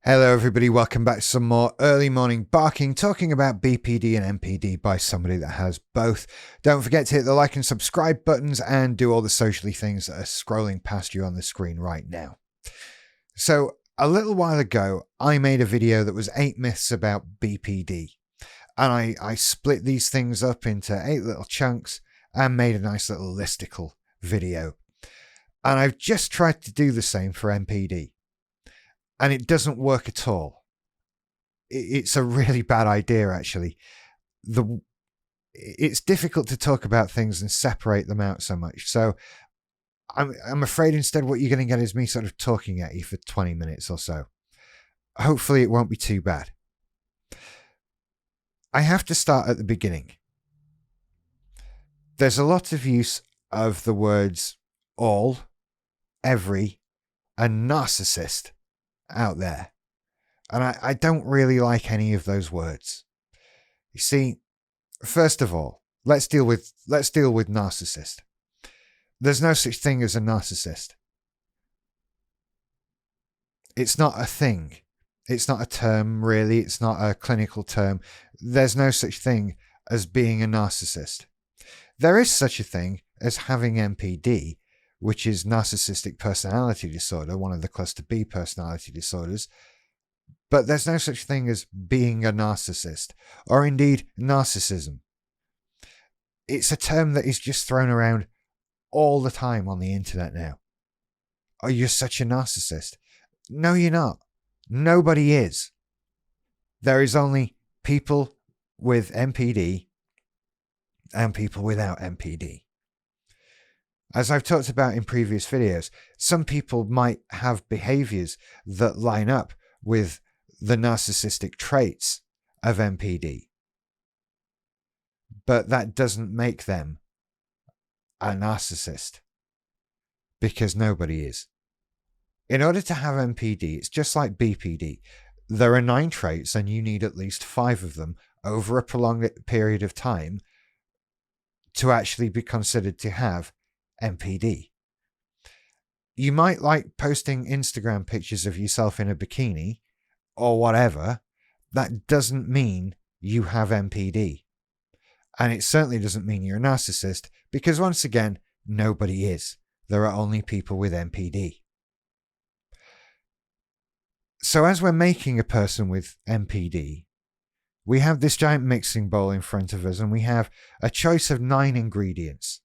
Hello everybody, welcome back to some more early morning barking, talking about BPD and NPD by somebody that has both. Don't forget to hit the like and subscribe buttons and do all the socially things that are scrolling past you on the screen right now. So a little while ago, I made a video that was 8 myths about BPD. And I split these things up into 8 little chunks and made a nice little listicle video. And I've just tried to do the same for NPD. And it doesn't work at all. It's a really bad idea, actually. It's difficult to talk about things and separate them out so much. So I'm afraid instead what you're going to get is me sort of talking at you for 20 minutes or so. Hopefully it won't be too bad. I have to start at the beginning. There's a lot of use of the words all, every, and narcissist out there. And I don't really like any of those words. You see, first of all, let's deal with narcissist. There's no such thing as a narcissist. It's not a thing. It's not a term, really. It's not a clinical term. There's no such thing as being a narcissist. There is such a thing as having NPD, which is narcissistic personality disorder, one of the cluster B personality disorders. But there's no such thing as being a narcissist, or indeed narcissism. It's a term that is just thrown around all the time on the internet now. Oh, you're such a narcissist. No, you're not. Nobody is. There is only people with NPD and people without NPD. As I've talked about in previous videos, some people might have behaviors that line up with the narcissistic traits of NPD. But that doesn't make them a narcissist, because nobody is. In order to have NPD, it's just like BPD. There are 9 traits and you need at least 5 of them over a prolonged period of time to actually be considered to have NPD. You might like posting Instagram pictures of yourself in a bikini or whatever. That doesn't mean you have NPD. And it certainly doesn't mean you're a narcissist, because once again, nobody is. There are only people with NPD. So as we're making a person with NPD, we have this giant mixing bowl in front of us and we have a choice of 9 ingredients.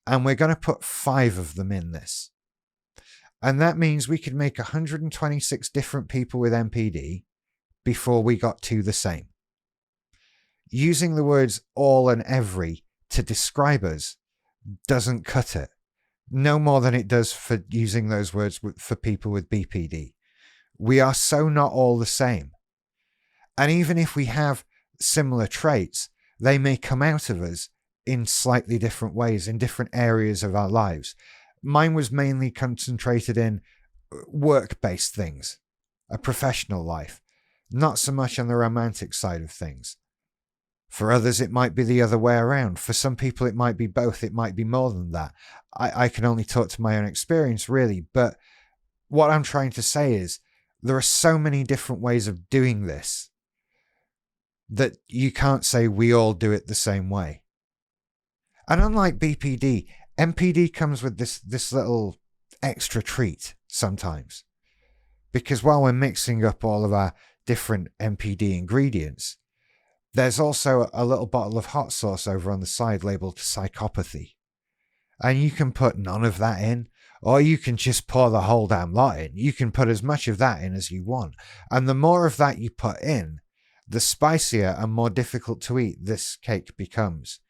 And we're going to put 5 of them in this. And that means we could make 126 different people with NPD before we got to the same. Using the words all and every to describe us doesn't cut it. No more than it does for using those words for people with BPD. We are so not all the same. And even if we have similar traits, they may come out of us in slightly different ways, in different areas of our lives. Mine was mainly concentrated in work-based things, a professional life, not so much on the romantic side of things. For others, it might be the other way around. For some people, it might be both. It might be more than that. I can only talk to my own experience, really. But what I'm trying to say is there are so many different ways of doing this that you can't say we all do it the same way. And unlike BPD, NPD comes with this little extra treat sometimes. Because while we're mixing up all of our different NPD ingredients, there's also a little bottle of hot sauce over on the side labeled psychopathy. And you can put none of that in, or you can just pour the whole damn lot in. You can put as much of that in as you want. And the more of that you put in, the spicier and more difficult to eat this cake becomes.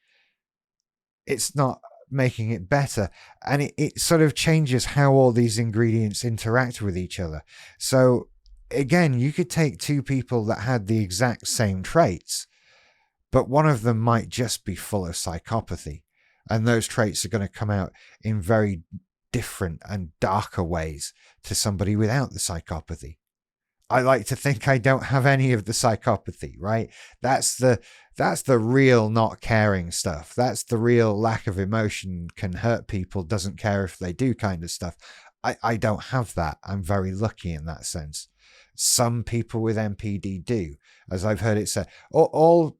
It's not making it better. And it sort of changes how all these ingredients interact with each other. So again, you could take 2 people that had the exact same traits, but one of them might just be full of psychopathy. And those traits are going to come out in very different and darker ways to somebody without the psychopathy. I like to think I don't have any of the psychopathy, right? That's the That's the real not caring stuff. That's the real lack of emotion, can hurt people, doesn't care if they do kind of stuff. I don't have that. I'm very lucky in that sense. Some people with NPD do, as I've heard it said. All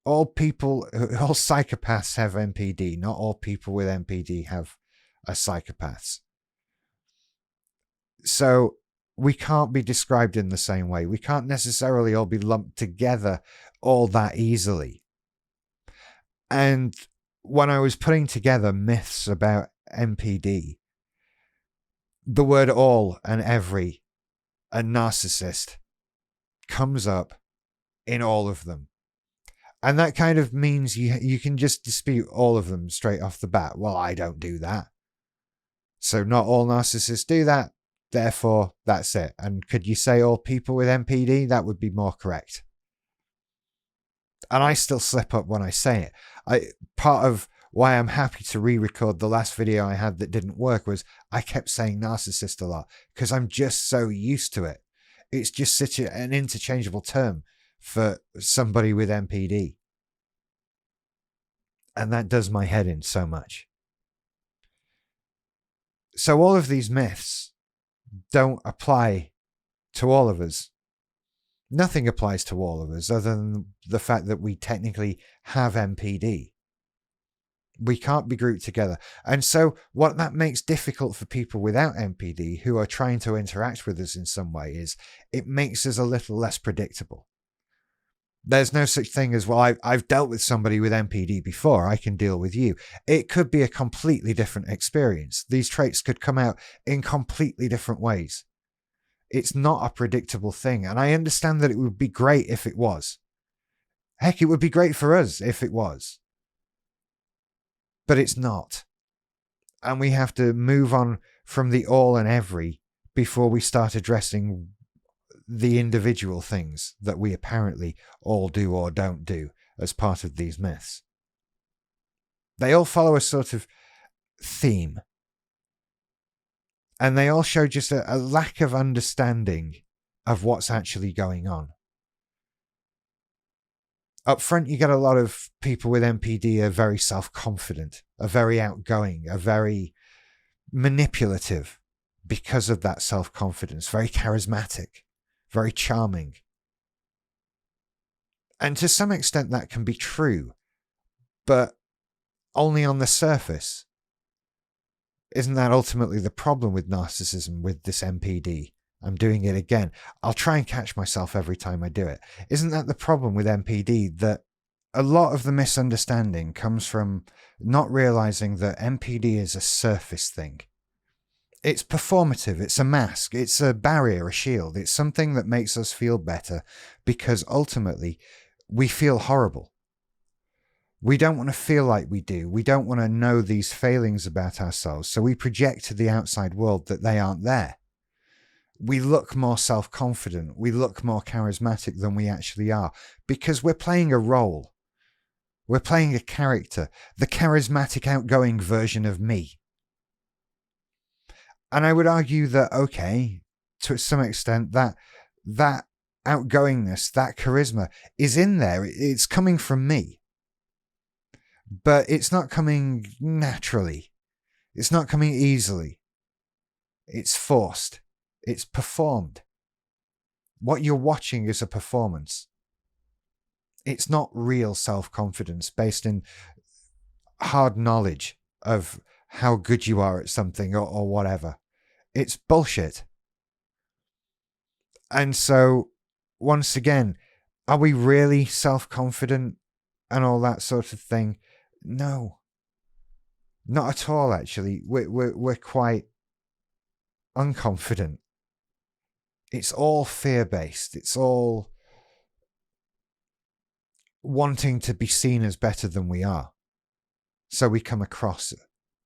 psychopaths have NPD. Not all people with NPD are psychopaths. So we can't be described in the same way. We can't necessarily all be lumped together all that easily. And when I was putting together myths about NPD, the word all and every and narcissist comes up in all of them. And that kind of means you can just dispute all of them straight off the bat. Well, I don't do that. So not all narcissists do that. Therefore, that's it. And could you say all people with NPD? That would be more correct. And I still slip up when I say it. Part of why I'm happy to re-record the last video I had that didn't work was I kept saying narcissist a lot because I'm just so used to it. It's just such an interchangeable term for somebody with NPD. And that does my head in so much. So all of these myths don't apply to all of us. Nothing applies to all of us other than the fact that we technically have NPD. We can't be grouped together. And so what that makes difficult for people without NPD who are trying to interact with us in some way is it makes us a little less predictable. There's no such thing as, well, I've dealt with somebody with NPD before, I can deal with you. It could be a completely different experience. These traits could come out in completely different ways. It's not a predictable thing. And I understand that it would be great if it was. Heck, it would be great for us if it was. But it's not. And we have to move on from the all and every before we start addressing the individual things that we apparently all do or don't do as part of these myths. They all follow a sort of theme. And they all show just a lack of understanding of what's actually going on. Up front, you get a lot of people with NPD are very self-confident, are very outgoing, are very manipulative because of that self-confidence, very charismatic, very charming. And to some extent that can be true, but only on the surface. Isn't that ultimately the problem with narcissism, with this NPD? I'm doing it again. I'll try and catch myself every time I do it. Isn't that the problem with NPD? That a lot of the misunderstanding comes from not realizing that NPD is a surface thing. It's performative. It's a mask. It's a barrier, a shield. It's something that makes us feel better because ultimately we feel horrible. We don't want to feel like we do. We don't want to know these failings about ourselves. So we project to the outside world that they aren't there. We look more self-confident. We look more charismatic than we actually are because we're playing a role. We're playing a character, the charismatic, outgoing version of me. And I would argue that, okay, to some extent, that outgoingness, that charisma is in there. It's coming from me. But it's not coming naturally. It's not coming easily. It's forced. It's performed. What you're watching is a performance. It's not real self-confidence based in hard knowledge of how good you are at something or whatever. It's bullshit. And so, once again, are we really self-confident and all that sort of thing? No. Not at all, actually. We're quite unconfident. It's all fear-based. It's all wanting to be seen as better than we are. So we come across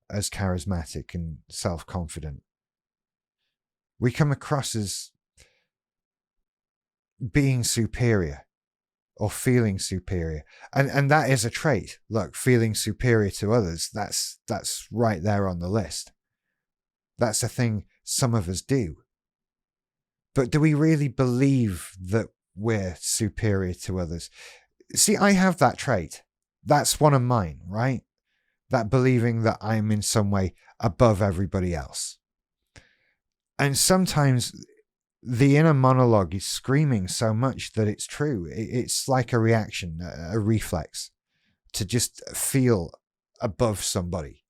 as charismatic and self-confident. We come across as being superior or feeling superior. And that is a trait. Look, feeling superior to others, that's right there on the list. That's a thing some of us do. But do we really believe that we're superior to others? See, I have that trait. That's one of mine, right? That believing that I'm in some way above everybody else. And sometimes the inner monologue is screaming so much that it's true. It's like a reaction, a reflex to just feel above somebody.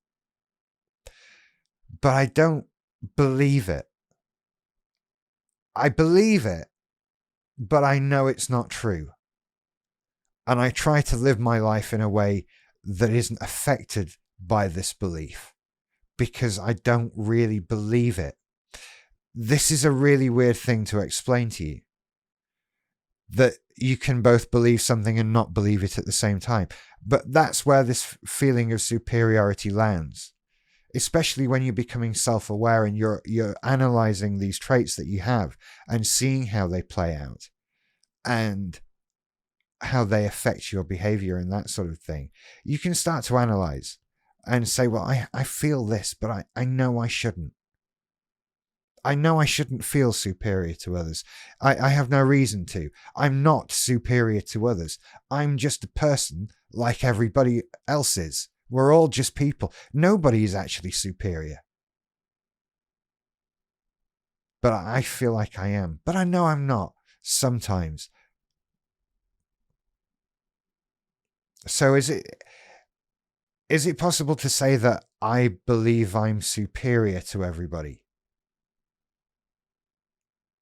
But I don't believe it. I believe it, but I know it's not true. And I try to live my life in a way that isn't affected by this belief because I don't really believe it. This is a really weird thing to explain to you. That you can both believe something and not believe it at the same time. But that's where this feeling of superiority lands. Especially when you're becoming self-aware and you're analyzing these traits that you have and seeing how they play out and how they affect your behavior and that sort of thing. You can start to analyze and say, well, I feel this, but I know I shouldn't. I know I shouldn't feel superior to others. I have no reason to. I'm not superior to others. I'm just a person like everybody else is. We're all just people. Nobody is actually superior. But I feel like I am. But I know I'm not sometimes. So is it possible to say that I believe I'm superior to everybody?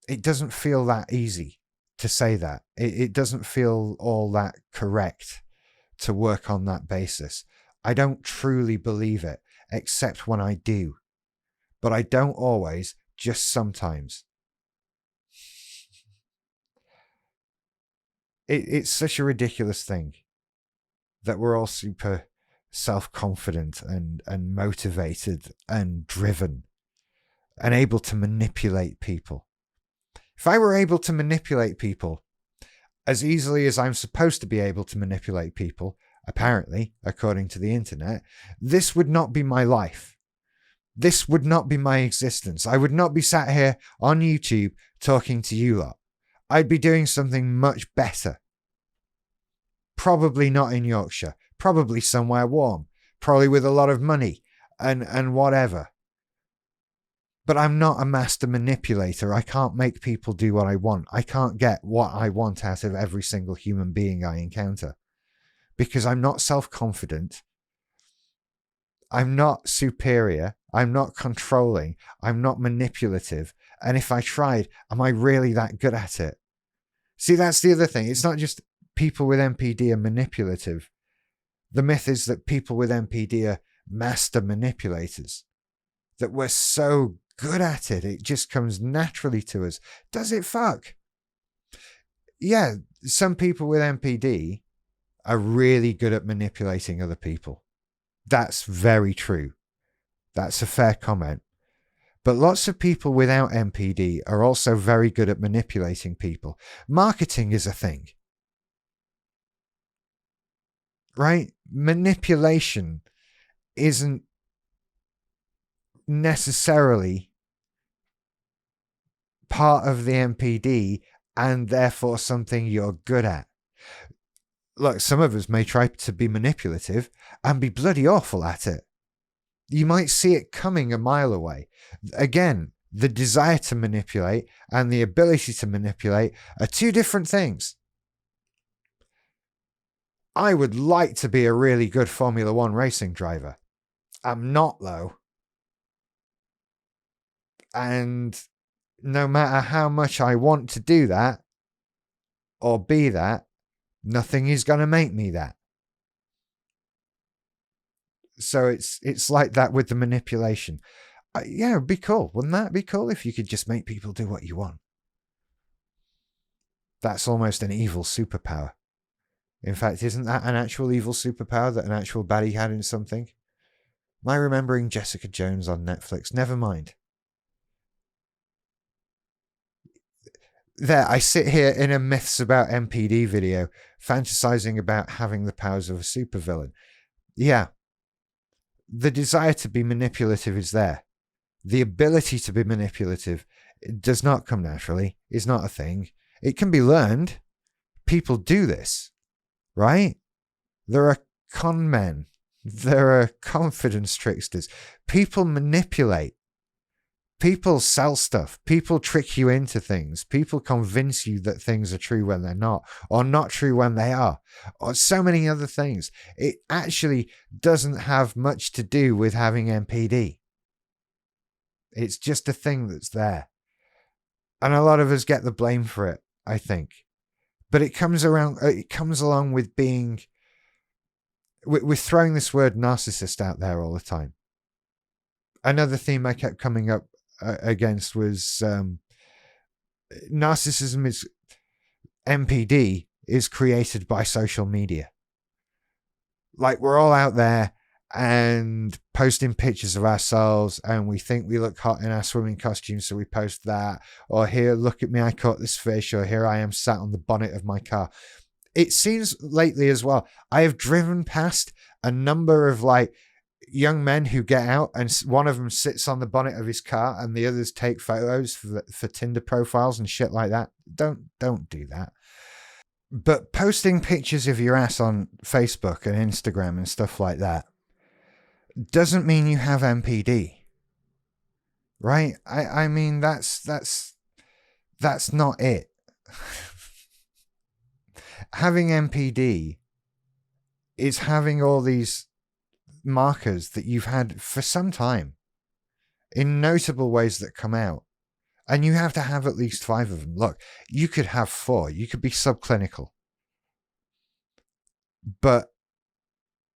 It doesn't feel that easy to say that. It doesn't feel all that correct to work on that basis. I don't truly believe it, except when I do. But I don't always, just sometimes. It's such a ridiculous thing that we're all super self-confident and motivated and driven and able to manipulate people. If I were able to manipulate people as easily as I'm supposed to be able to manipulate people, apparently, according to the internet, this would not be my life. This would not be my existence. I would not be sat here on YouTube talking to you lot. I'd be doing something much better. Probably not in Yorkshire. Probably somewhere warm. Probably with a lot of money and whatever. But I'm not a master manipulator. I can't make people do what I want. I can't get what I want out of every single human being I encounter. Because I'm not self-confident. I'm not superior. I'm not controlling. I'm not manipulative. And if I tried, am I really that good at it? See, that's the other thing. It's not just people with NPD are manipulative. The myth is that people with NPD are master manipulators. That we're so good at it. It just comes naturally to us. Does it fuck? Yeah, some people with NPD are really good at manipulating other people. That's very true. That's a fair comment. But lots of people without NPD are also very good at manipulating people. Marketing is a thing. Right? Manipulation isn't necessarily part of the NPD and therefore something you're good at. Look, some of us may try to be manipulative and be bloody awful at it. You might see it coming a mile away. Again, the desire to manipulate and the ability to manipulate are two different things. I would like to be a really good Formula One racing driver. I'm not, though. And no matter how much I want to do that or be that, nothing is going to make me that. So it's like that with the manipulation. Yeah, it'd be cool. Wouldn't that be cool if you could just make people do what you want? That's almost an evil superpower. In fact, isn't that an actual evil superpower that an actual baddie had in something? Am I remembering Jessica Jones on Netflix? Never mind. There, I sit here in a Myths About NPD video, fantasizing about having the powers of a supervillain. Yeah. The desire to be manipulative is there. The ability to be manipulative does not come naturally. It's not a thing. It can be learned. People do this. right? There are con men. There are confidence tricksters. People manipulate. People sell stuff. People trick you into things. People convince you that things are true when they're not, or not true when they are, or so many other things. It actually doesn't have much to do with having NPD. It's just a thing that's there. And a lot of us get the blame for it, I think. But it comes along with being, we're throwing this word narcissist out there all the time. Another theme I kept coming up against was narcissism is NPD is created by social media. Like, we're all out there and posting pictures of ourselves, and we think we look hot in our swimming costumes, so we post that. Or, here, look at me, I caught this fish. Or, here I am sat on the bonnet of my car. It seems lately as well, I have driven past a number of like young men who get out, and one of them sits on the bonnet of his car and the others take photos for Tinder profiles and shit like that. Don't do that. But posting pictures of your ass on Facebook and Instagram and stuff like that doesn't mean you have NPD. Right? I mean, that's not it. Having NPD is having all these markers that you've had for some time in notable ways that come out. And you have to have at least 5 of them. Look, you could have 4. You could be subclinical. But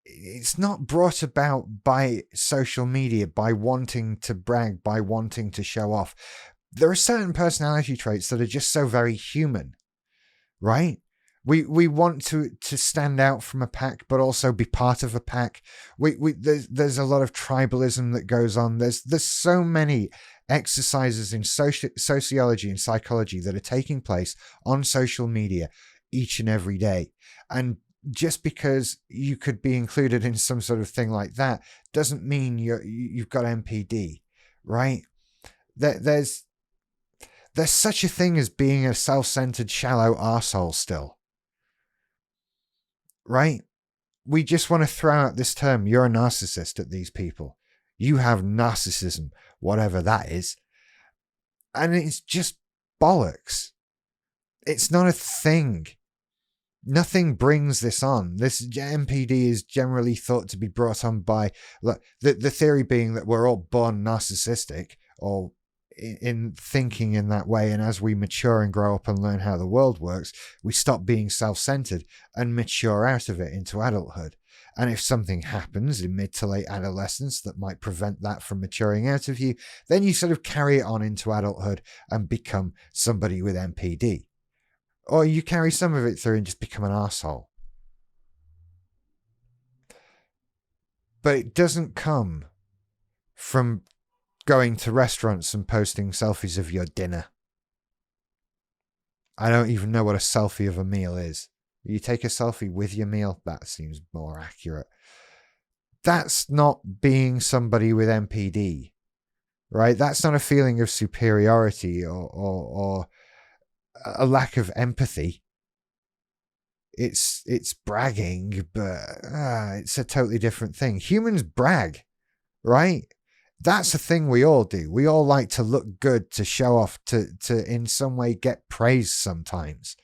it's not brought about by social media, by wanting to brag, by wanting to show off. There are certain personality traits that are just so very human, right? We want to stand out from a pack, but also be part of a pack. There's a lot of tribalism that goes on. There's so many exercises in sociology and psychology that are taking place on social media each and every day. And just because you could be included in some sort of thing like that doesn't mean you've got NPD, right? There's such a thing as being a self-centered, shallow arsehole still. Right? We just want to throw out this term, you're a narcissist, at these people. You have narcissism, whatever that is. And it's just bollocks. It's not a thing. Nothing brings this on. This NPD is generally thought to be brought on by the theory being that we're all born narcissistic, or in thinking in that way, and as we mature and grow up and learn how the world works, we stop being self-centered and mature out of it into adulthood. And if something happens in mid to late adolescence that might prevent that from maturing out of you, then you sort of carry it on into adulthood and become somebody with NPD. Or you carry some of it through and just become an arsehole. But it doesn't come from going to restaurants and posting selfies of your dinner. I don't even know what a selfie of a meal is. You take a selfie with your meal? That seems more accurate. That's not being somebody with NPD, right? That's not a feeling of superiority or a lack of empathy. It's bragging, but it's a totally different thing. Humans brag, right? That's a thing we all do. We all like to look good, to show off, to in some way get praise sometimes.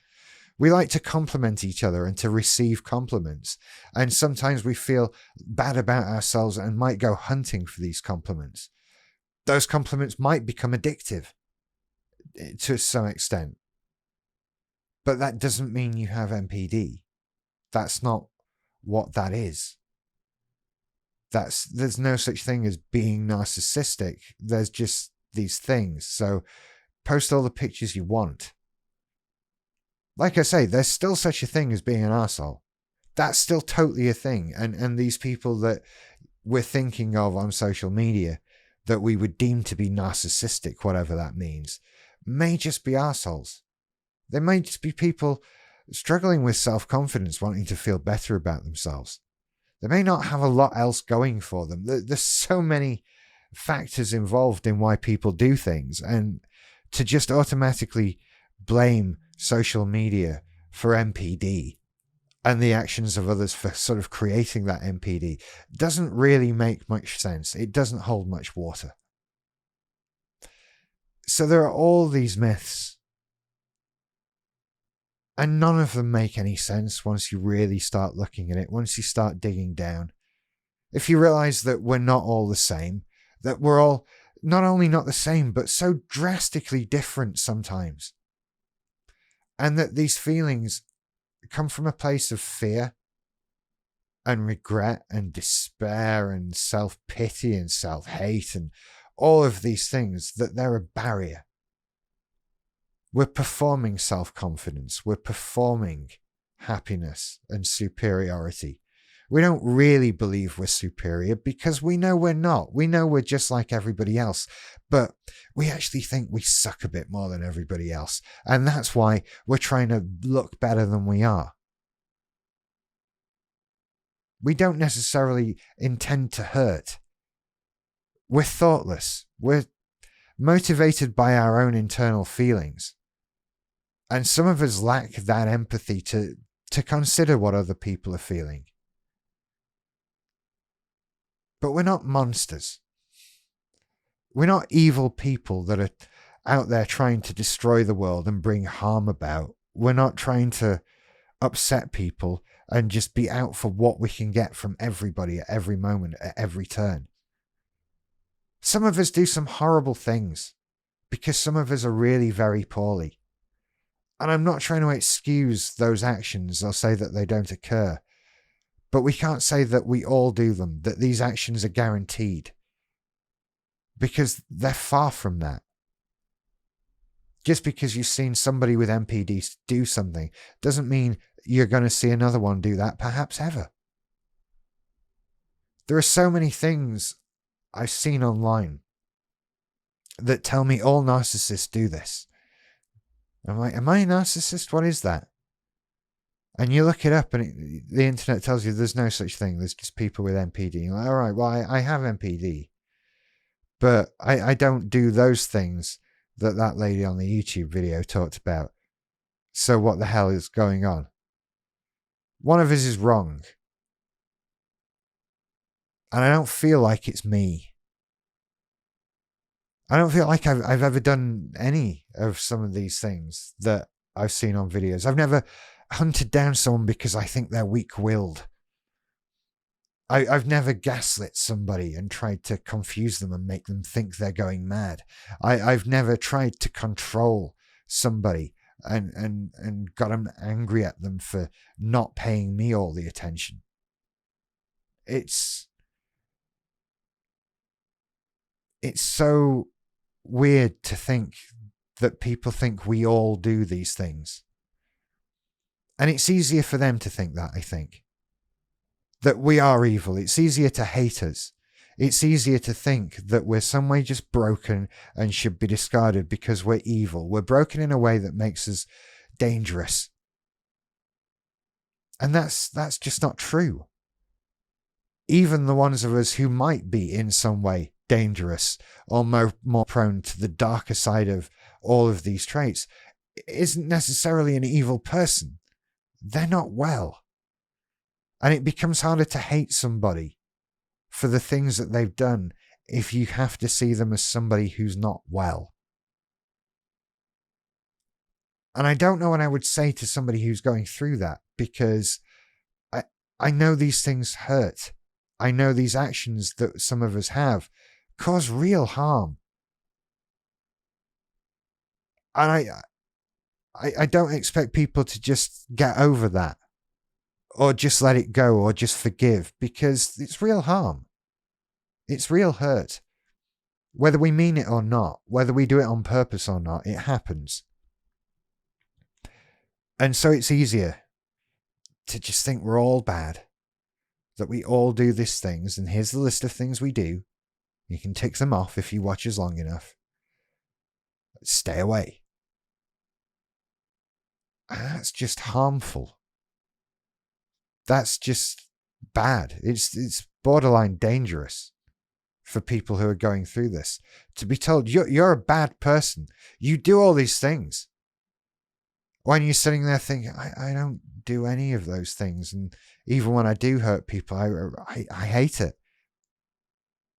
We like to compliment each other and to receive compliments. And sometimes we feel bad about ourselves and might go hunting for these compliments. Those compliments might become addictive to some extent. But that doesn't mean you have NPD. That's not what that is. There's no such thing as being narcissistic. There's just these things. So post all the pictures you want. Like I say, there's still such a thing as being an arsehole. That's still totally a thing. And these people that we're thinking of on social media that we would deem to be narcissistic, whatever that means, may just be arseholes. They may just be people struggling with self-confidence, wanting to feel better about themselves. They may not have a lot else going for them. There's so many factors involved in why people do things. And to just automatically blame social media for NPD, and the actions of others for sort of creating that NPD doesn't really make much sense. It doesn't hold much water. So there are all these myths, and none of them make any sense once you really start looking at it, once you start digging down. If you realize that we're not all the same, that we're all not only not the same, but so drastically different sometimes, and that these feelings come from a place of fear and regret and despair and self-pity and self-hate and all of these things, that they're a barrier. We're performing self-confidence. We're performing happiness and superiority. We don't really believe we're superior because we know we're not. We know we're just like everybody else, but we actually think we suck a bit more than everybody else. And that's why we're trying to look better than we are. We don't necessarily intend to hurt. We're thoughtless. We're motivated by our own internal feelings. And some of us lack that empathy to consider what other people are feeling. But we're not monsters. We're not evil people that are out there trying to destroy the world and bring harm about. We're not trying to upset people and just be out for what we can get from everybody at every moment, at every turn. Some of us do some horrible things because some of us are really very poorly. And I'm not trying to excuse those actions or say that they don't occur. But we can't say that we all do them, that these actions are guaranteed. Because they're far from that. Just because you've seen somebody with NPD do something doesn't mean you're going to see another one do that, perhaps ever. There are so many things I've seen online that tell me all narcissists do this. I'm like, am I a narcissist? What is that? And you look it up and the internet tells you there's no such thing. There's just people with NPD. You're like, all right, well, I have NPD. But I don't do those things that lady on the YouTube video talked about. So what the hell is going on? One of us is wrong. And I don't feel like it's me. I don't feel like I've ever done any of some of these things that I've seen on videos. I've never hunted down someone because I think they're weak-willed. I've never gaslit somebody and tried to confuse them and make them think they're going mad. I've never tried to control somebody and got them angry at them for not paying me all the attention. It's so weird to think that people think we all do these things. And it's easier for them to think that, I think. That we are evil. It's easier to hate us. It's easier to think that we're some way just broken and should be discarded because we're evil. We're broken in a way that makes us dangerous. And that's just not true. Even the ones of us who might be in some way dangerous or more prone to the darker side of all of these traits isn't necessarily an evil person. They're not well. And it becomes harder to hate somebody for the things that they've done if you have to see them as somebody who's not well. And I don't know what I would say to somebody who's going through that, because I know these things hurt. I know these actions that some of us have cause real harm. And I don't expect people to just get over that or just let it go or just forgive, because it's real harm. It's real hurt. Whether we mean it or not, whether we do it on purpose or not, it happens. And so it's easier to just think we're all bad, that we all do these things, and here's the list of things we do. You can tick them off if you watch us long enough. Stay away. And that's just harmful. That's just bad. It's borderline dangerous for people who are going through this. To be told, you're a bad person. You do all these things. When you're sitting there thinking, I don't don't do any of those things. And even when I do hurt people, I hate it.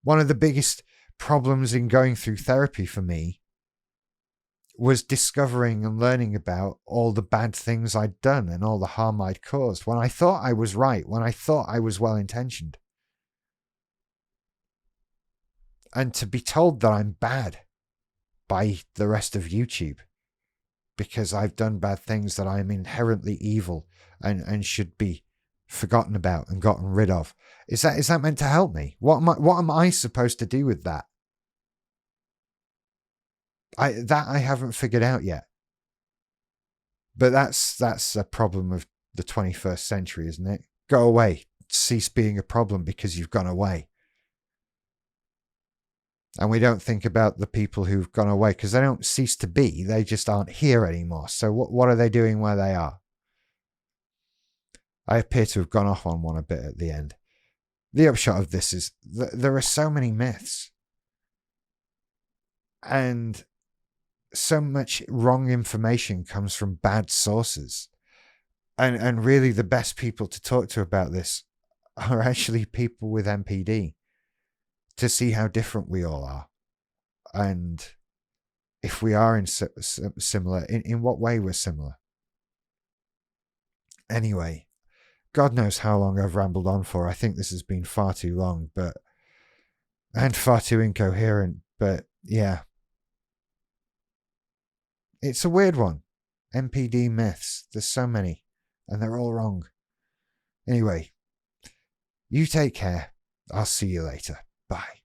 One of the biggest problems in going through therapy for me was discovering and learning about all the bad things I'd done and all the harm I'd caused when I thought I was right, when I thought I was well-intentioned. And to be told that I'm bad by the rest of YouTube because I've done bad things, that I'm inherently evil and should be forgotten about and gotten rid of. Is that meant to help me? What am I supposed to do with that? I haven't figured out yet. But that's a problem of the 21st century, isn't it? Go away. Cease being a problem because you've gone away. And we don't think about the people who've gone away because they don't cease to be. They just aren't here anymore. So what are they doing where they are? I appear to have gone off on one a bit at the end. The upshot of this is there are so many myths. And so much wrong information comes from bad sources. And really the best people to talk to about this are actually people with NPD, to see how different we all are. And if we are in similar, in what way we're similar. Anyway, God knows how long I've rambled on for. I think this has been far too long, and far too incoherent. But yeah, it's a weird one. NPD myths. There's so many, and they're all wrong. Anyway, you take care. I'll see you later. Bye.